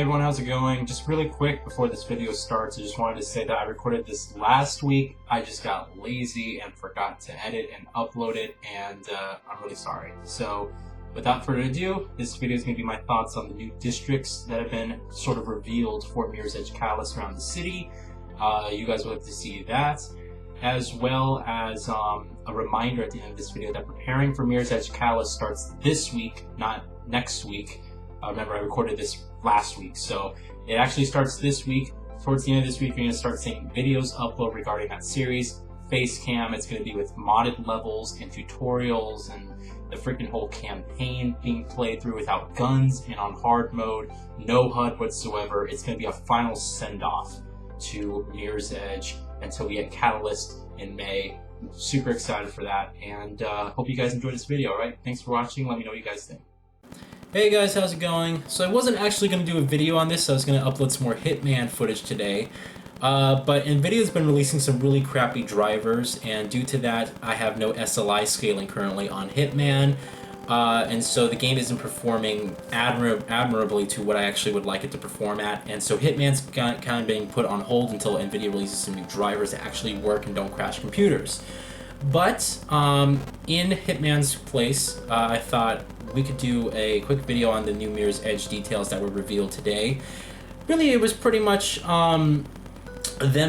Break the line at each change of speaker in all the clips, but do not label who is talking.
everyone, how's it going? Just really quick before this video starts, I just wanted to say that I recorded this last week. I just got lazy and forgot to edit and upload it, and I'm really sorry. So without further ado, this video is going to be my thoughts on the new districts that have been sort of revealed for Mirror's Edge Catalyst around the city. You guys will have to see that, as well as a reminder at the end of this video that preparing for Mirror's Edge Catalyst starts this week, not next week. Remember, I recorded this last week, so it actually starts this week. Towards the end of this week, you're going to start seeing videos upload regarding that series. Face cam, it's going to be with modded levels and tutorials and the freaking whole campaign being played through without guns and on hard mode, no HUD whatsoever. It's going to be a final send-off to Mirror's Edge until we get Catalyst in May. I'm super excited for that, and hope you guys enjoyed this video, alright? Thanks for watching, let me know what you guys think. Hey guys, how's it going? So I wasn't actually going to do a video on this, so I was going to upload some more Hitman footage today. But NVIDIA's been releasing some really crappy drivers, and due to that, I have no SLI scaling currently on Hitman. And so the game isn't performing admirably to what I actually would like it to perform at. And so Hitman's kind of being put on hold until NVIDIA releases some new drivers that actually work and don't crash computers. But in Hitman's place, I thought we could do a quick video on the new Mirror's Edge details that were revealed today. Really, it was pretty much them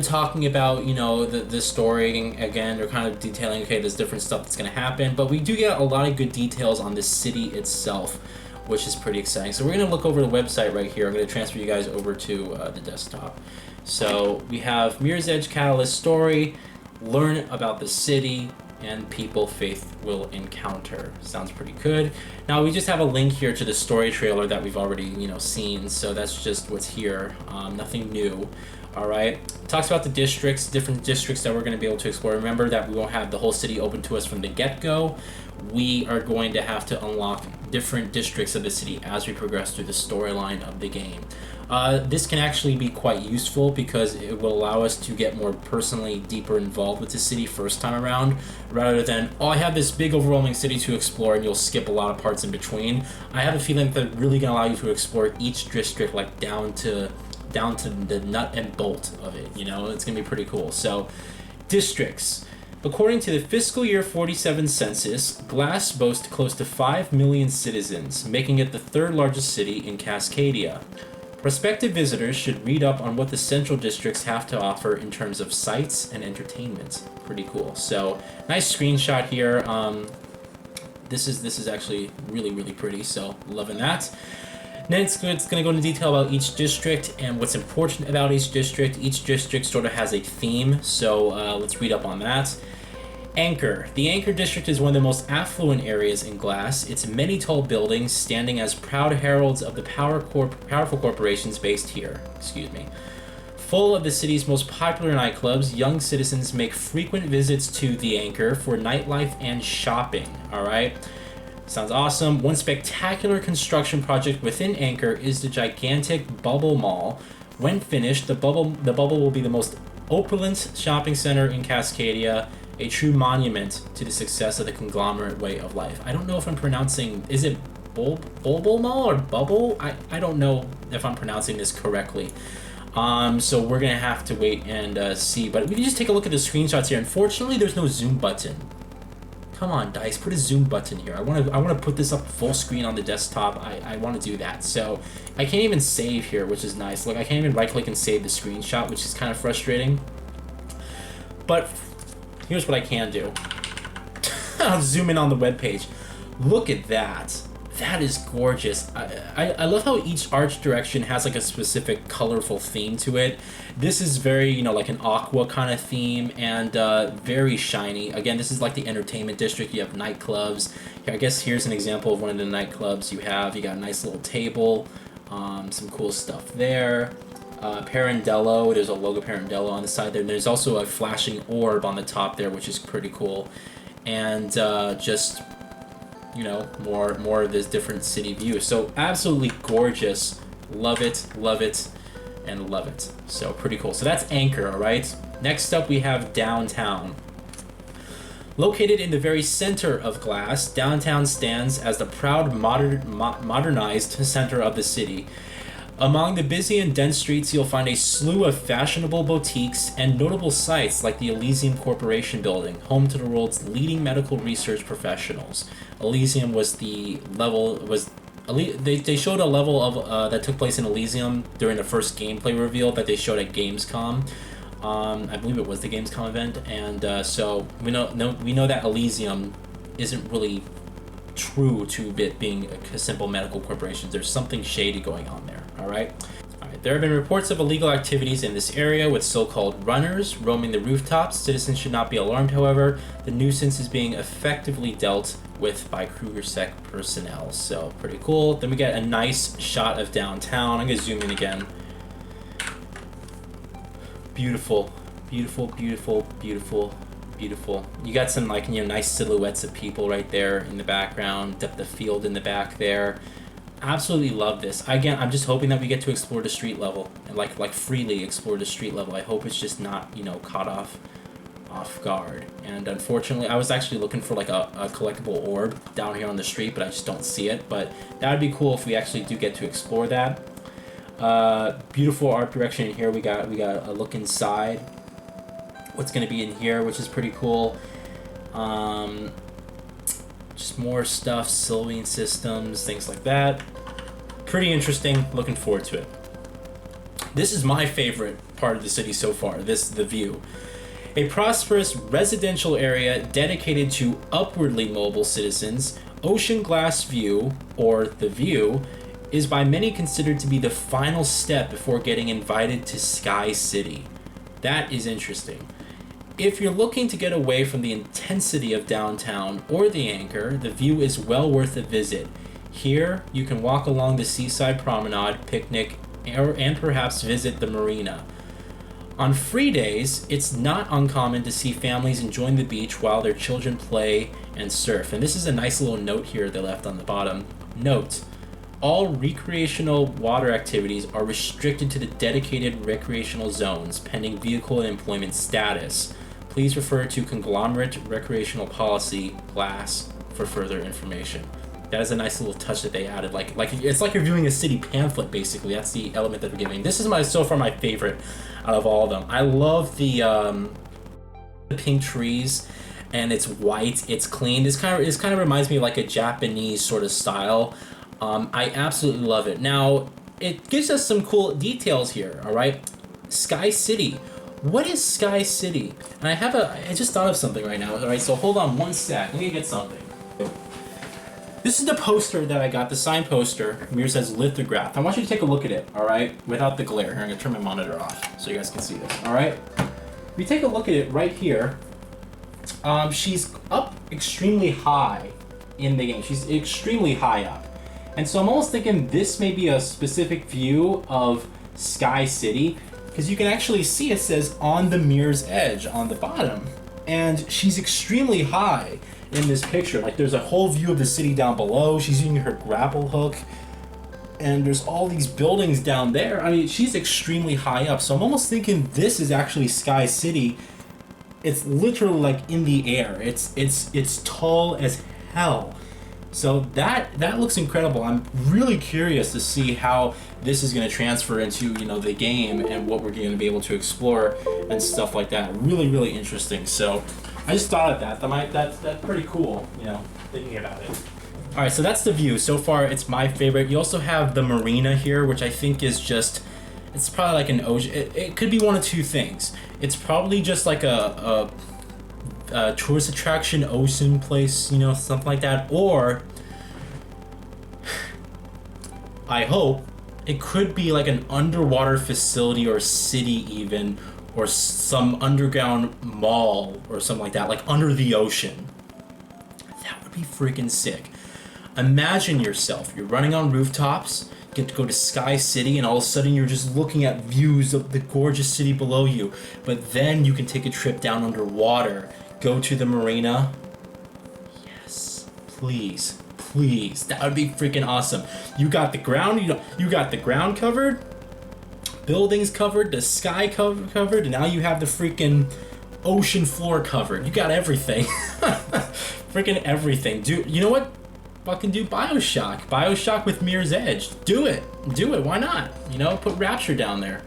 talking about, you know, the story. Again, they're kind of detailing, okay, there's different stuff that's going to happen, but we do get a lot of good details on the city itself, which is pretty exciting. So we're going to look over the website right here. I'm going to transfer you guys over to the desktop. So we have Mirror's Edge Catalyst story, learn about the city and people Faith will encounter. Sounds pretty good. Now we just have a link here to the story trailer that we've already, you know, seen, so that's just what's here. Nothing new. All right. Talks about the districts, different districts that we're going to be able to explore. Remember that we won't have the whole city open to us from the get-go. We are going to have to unlock different districts of the city as we progress through the storyline of the game. This can actually be quite useful because it will allow us to get more personally deeper involved with the city first time around, rather than, oh, I have this big overwhelming city to explore and you'll skip a lot of parts in between. I have a feeling that they're really going to allow you to explore each district like down to the nut and bolt of it. You know, it's going to be pretty cool. So, districts. According to the fiscal year 47 census, Glass boasts close to 5 million citizens, making it the third largest city in Cascadia. Prospective visitors should read up on what the central districts have to offer in terms of sights and entertainment. Pretty cool. So, nice screenshot here. This is actually really pretty, so loving that. Next, it's going to go into detail about each district and what's important about each district. Each district sort of has a theme, so let's read up on that. Anchor. The Anchor District is one of the most affluent areas in Glass. Its many tall buildings standing as proud heralds of the powerful corporations based here. Full of the city's most popular nightclubs, young citizens make frequent visits to the Anchor for nightlife and shopping. All right. Sounds awesome. One spectacular construction project within Anchor is the gigantic Bubble Mall. When finished, the bubble will be the most opulent shopping center in Cascadia, a true monument to the success of the conglomerate way of life. I don't know if I'm pronouncing, is it Bubble Mall or Bubble? I don't know if I'm pronouncing this correctly. So we're gonna have to wait and see. But we can just take a look at the screenshots here. Unfortunately, there's no zoom button. Come on, DICE, put a zoom button here. I want to put this up full screen on the desktop. I want to do that. So I can't even save here, which is nice. Look, I can't even right-click and save the screenshot, which is kind of frustrating. But here's what I can do. I'll zoom in on the webpage. Look at that. That is gorgeous. I love how each arch direction has like a specific colorful theme to it. This is very, you know, like an aqua kind of theme, and very shiny. Again, this is like the entertainment district. You have nightclubs. I guess here's an example of one of the nightclubs you have. You got a nice little table, some cool stuff there. Pirandello, there's a logo Pirandello on the side there. And there's also a flashing orb on the top there, which is pretty cool. And just, you know, more of this different city view. So absolutely gorgeous. Love it, and love it. So pretty cool. So that's Anchor, all right? Next up, we have Downtown. Located in the very center of Glass, downtown stands as the proud modernized center of the city.
Among the busy and dense streets, you'll find a slew of fashionable boutiques and notable sites like the Elysium Corporation building, home to the world's leading medical research professionals. Elysium was they showed a level of that took place in Elysium during the first gameplay reveal that they showed at Gamescom. I believe it was the Gamescom event, and so we know that Elysium isn't really true to it being a simple medical corporation. There's something shady going on there. All right. There have been reports of illegal activities in this area with so-called runners roaming the rooftops. Citizens should not be alarmed, however. The nuisance is being effectively dealt with by KrugerSec personnel. So pretty cool. Then we get a nice shot of downtown. I'm gonna zoom in again. Beautiful, beautiful, beautiful, beautiful, beautiful. You got some nice silhouettes of people right there in the background. The field in the back there. Absolutely love this. Again, I'm just hoping that we get to explore the street level and like freely explore the street level. I hope it's just not caught off guard. And unfortunately, I was actually looking for like a collectible orb down here on the street, but I just don't see it. But that would be cool if we actually do get to explore that. Beautiful art direction in here. We got a look inside what's going to be in here, which is pretty cool. Just more stuff, sylvan systems, things like that. Pretty interesting. Looking forward to it. This is my favorite part of the city so far. The view. A prosperous residential area dedicated to upwardly mobile citizens, Ocean Glass View, or The View, is by many considered to be the final step before getting invited to Sky City. That is interesting. If you're looking to get away from the intensity of downtown or the Anchor, The View is well worth a visit. Here, you can walk along the seaside promenade, picnic, and perhaps visit the marina. On free days, it's not uncommon to see families enjoying the beach while their children play and surf. And this is a nice little note here they left on the bottom. Note, all recreational water activities are restricted to the dedicated recreational zones, pending vehicle and employment status. Please refer to Conglomerate Recreational Policy, GLASS, for further information. That is a nice little touch that they added. Like it's like you're viewing a city pamphlet, basically. That's the element that they're giving. This is so far my favorite out of all of them. I love the pink trees, and it's white, it's clean. This kind of reminds me of like a Japanese sort of style. I absolutely love it. Now, it gives us some cool details here, all right? Sky City. What is Sky City? And I just thought of something right now, all right? So hold on one sec. Let me get something. This is the poster that I got, the signed poster. Here says lithograph. I want you to take a look at it, all right? Without the glare. Here, I'm gonna turn my monitor off so you guys can see this, all right? If you take a look at it right here, she's up extremely high in the game. She's extremely high up. And so I'm almost thinking this may be a specific view of Sky City, because you can actually see it says on the mirror's edge on the bottom. And she's extremely high in this picture. Like there's a whole view of the city down below. She's using her grapple hook. And there's all these buildings down there. I mean, she's extremely high up. So I'm almost thinking this is actually Sky City. It's literally like in the air. It's tall as hell. So that looks incredible. I'm really curious to see how this is going to transfer into the game and what we're going to be able to explore and stuff like that. Really, really interesting. So I just thought of that. That's pretty cool. Thinking about it. All right, so that's the view. So far, it's my favorite. You also have the marina here, which I think is just. It's probably like an ocean. It could be one of two things. It's probably just like a tourist attraction, ocean place, something like that. Or, I hope, it could be like an underwater facility or city even, or some underground mall or something like that, like under the ocean. That would be freaking sick. Imagine yourself, you're running on rooftops, get to go to Sky City, and all of a sudden you're just looking at views of the gorgeous city below you. But then you can take a trip down underwater, go to the marina. Yes, please, that would be freaking awesome. You got the ground, you got the ground covered, buildings covered, the sky covered, and now you have the freaking ocean floor covered. You got everything. Freaking everything. Dude, you know what? fucking do Bioshock. Bioshock with Mirror's Edge. Do it. Do it. Why not? You know, put Rapture down there.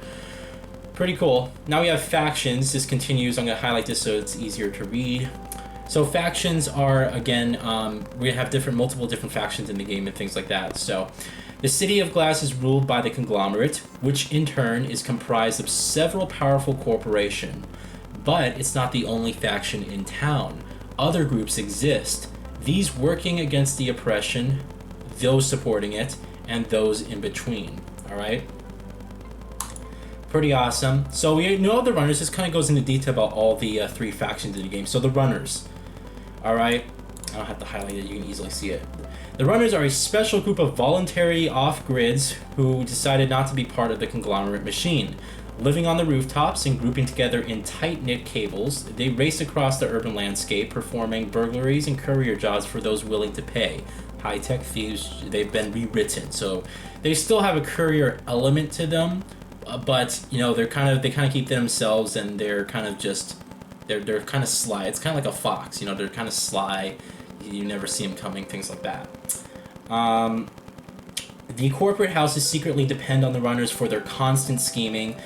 Pretty cool. Now we have factions. This continues. I'm going to highlight this so it's easier to read. So factions are, again, we have multiple different factions in the game and things like that. So the City of Glass is ruled by the conglomerate, which in turn is comprised of several powerful corporations. But it's not the only faction in town. Other groups exist. These working against the oppression, those supporting it, and those in between. All right? Pretty awesome. So we know the runners. This kind of goes into detail about all the 3 factions in the game. So the runners. All right? I don't have to highlight it. You can easily see it. The runners are a special group of voluntary off-grids who decided not to be part of the conglomerate machine. Living on the rooftops and grouping together in tight-knit cables, they race across the urban landscape, performing burglaries and courier jobs for those willing to pay. High-tech thieves, they've been rewritten, so they still have a courier element to them, but you know they kind of keep to themselves, and they're kind of just they're kind of sly. It's kind of like a fox, you know. They're kind of sly. You never see them coming, things like that. The corporate houses secretly depend on the runners for their constant scheming.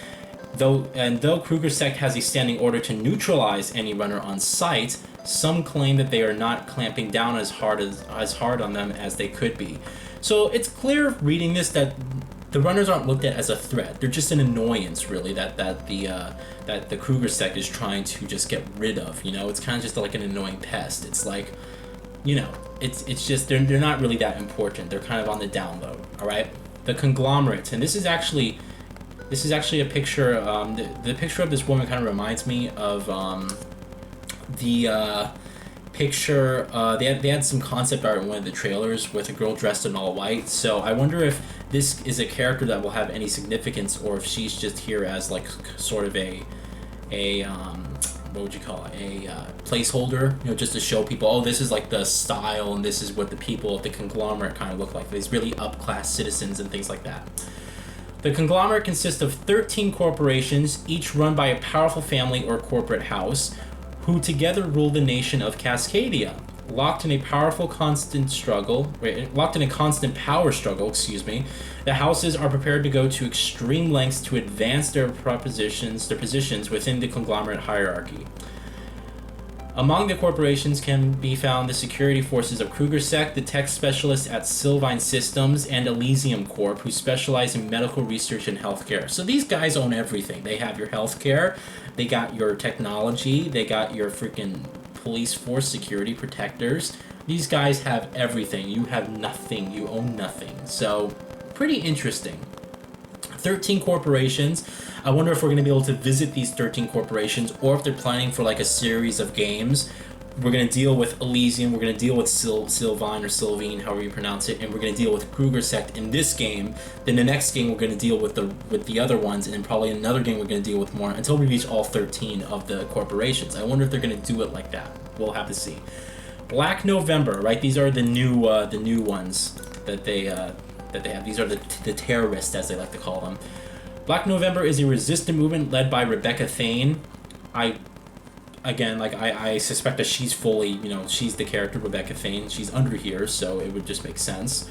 Though Kruger Sect has a standing order to neutralize any runner on sight, some claim that they are not clamping down as hard on them as they could be. So it's clear reading this that the runners aren't looked at as a threat. They're just an annoyance, really, that the Kruger Sect is trying to just get rid of. You know, it's kind of just like an annoying pest. It's like, you know, it's just they're not really that important. They're kind of on the down low. All right, the conglomerate, and this is actually a picture. The picture of this woman kind of reminds me of the picture. They had some concept art in one of the trailers with a girl dressed in all white. So I wonder if this is a character that will have any significance, or if she's just here as like sort of a what would you call it? A placeholder, you know, just to show people, oh, this is like the style, and this is what the people of the conglomerate kind of look like. These really upclass citizens and things like that. The conglomerate consists of 13 corporations, each run by a powerful family or corporate house, who together rule the nation of Cascadia. Locked in a constant power struggle, the houses are prepared to go to extreme lengths to advance their positions within the conglomerate hierarchy. Among the corporations can be found the security forces of Kruger Sect, the tech specialists at Sylvine Systems, and Elysium Corp, who specialize in medical research and healthcare. So these guys own everything. They have your healthcare, they got your technology, they got your freaking police force, security protectors. These guys have everything. You have nothing. You own nothing. So pretty interesting. 13 corporations. I wonder if we're going to be able to visit these 13 corporations, or if they're planning for like a series of games. We're going to deal with Elysium, we're going to deal with Sylvine or Sylvine, however you pronounce it, and we're going to deal with Kruger Sect in this game. Then the next game we're going to deal with the other ones, and then probably another game we're going to deal with more until we reach all 13 of the corporations. I wonder if they're going to do it like that. We'll have to see. Black November, right? These are the new ones that they have. These are the terrorists, as they like to call them. Black November is a resistance movement led by Rebecca Thane. I suspect that she's fully, you know, she's the character Rebecca Thane. She's under here, so it would just make sense.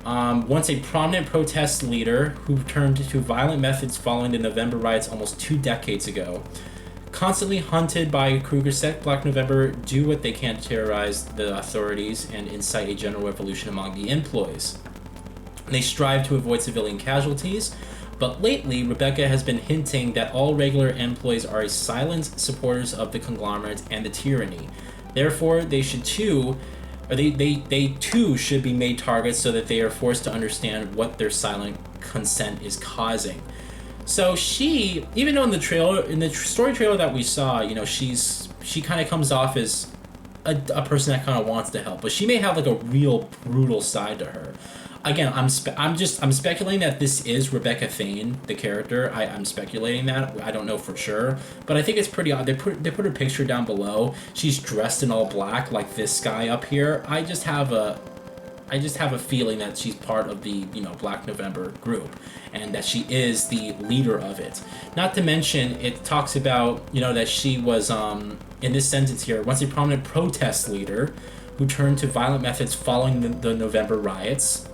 Once a prominent protest leader who turned to violent methods following the November riots almost 2 decades ago. Constantly hunted by Kruger Sect, Black November do what they can to terrorize the authorities and incite a general revolution among the employees. They strive to avoid civilian casualties, but lately Rebecca has been hinting that all regular employees are silent supporters of the conglomerate and the tyranny. Therefore, they too should be made targets so that they are forced to understand what their silent consent is causing. So she, even though in the story trailer that we saw, you know, she kind of comes off as a person that kind of wants to help, but she may have like a real brutal side to her. Again, I'm speculating that this is Rebecca Thane, the character. I'm speculating that. I don't know for sure, but I think it's pretty odd. They put her picture down below. She's dressed in all black like this guy up here. I just have a feeling that she's part of the, you know, Black November group, and that she is the leader of it. Not to mention, it talks about, you know, that she was in this sentence here, once a prominent protest leader who turned to violent methods following the November riots.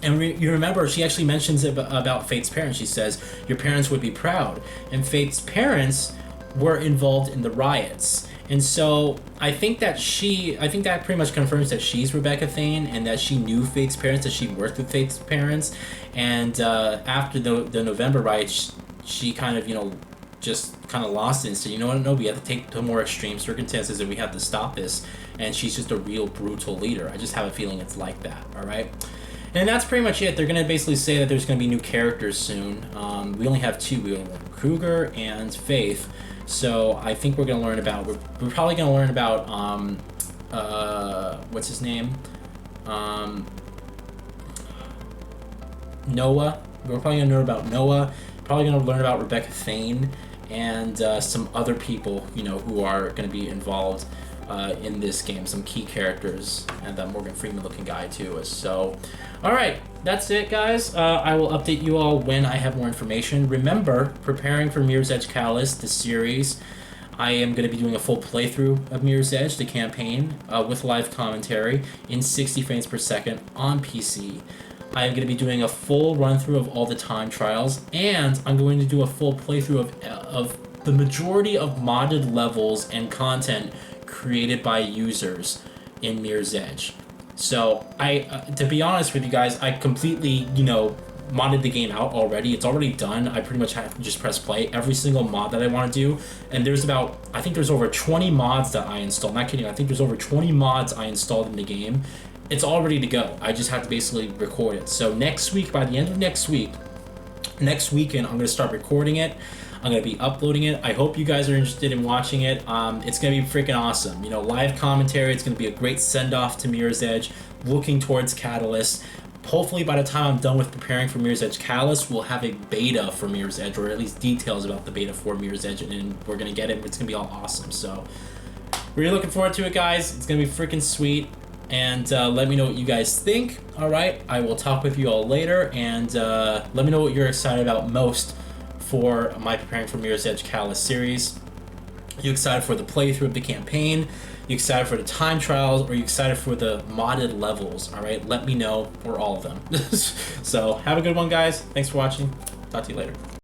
And you remember, she actually mentions about Faith's parents. She says, your parents would be proud. And Faith's parents were involved in the riots. And so I think that pretty much confirms that she's Rebecca Thane and that she knew Faith's parents, that she worked with Faith's parents. And after the November riots, she kind of, just kind of lost it and said, you know what, no, we have to take to more extreme circumstances and we have to stop this. And she's just a real brutal leader. I just have a feeling it's like that, all right? And that's pretty much it. They're going to basically say that there's going to be new characters soon. We only have two. We have Kruger and Faith. So I think we're going to learn about... We're probably going to learn about... what's his name? Noah. We're probably going to learn about Noah. Probably going to learn about Rebecca Thane. And some other people, who are going to be involved in this game, some key characters, and that Morgan Freeman looking guy too. So, all right, that's it, guys. I will update you all when I have more information. Remember, preparing for Mirror's Edge Catalyst, the series, I am going to be doing a full playthrough of Mirror's Edge, the campaign, with live commentary in 60 frames per second on PC. I am going to be doing a full run-through of all the time trials, and I'm going to do a full playthrough of the majority of modded levels and content created by users in Mirror's Edge. So to be honest with you guys, I completely, modded the game out already. It's already done. I pretty much have to just press play every single mod that I want to do. And I think there's over 20 mods that I installed. Not kidding. I think there's over 20 mods I installed in the game. It's all ready to go. I just have to basically record it. So next week, by the end of next weekend, I'm going to start recording it. I'm going to be uploading it. I hope you guys are interested in watching it. It's going to be freaking awesome. Live commentary. It's going to be a great send-off to Mirror's Edge, looking towards Catalyst. Hopefully, by the time I'm done with preparing for Mirror's Edge Catalyst, we'll have a beta for Mirror's Edge, or at least details about the beta for Mirror's Edge, and we're going to get it. It's going to be all awesome. So, really looking forward to it, guys. It's going to be freaking sweet. And let me know what you guys think. All right, I will talk with you all later, and let me know what you're excited about most for my Preparing for Mirror's Edge Catalyst series. You excited for the playthrough of the campaign? You excited for the time trials? Or you excited for the modded levels? All right, let me know, or all of them. So have a good one, guys. Thanks for watching. Talk to you later.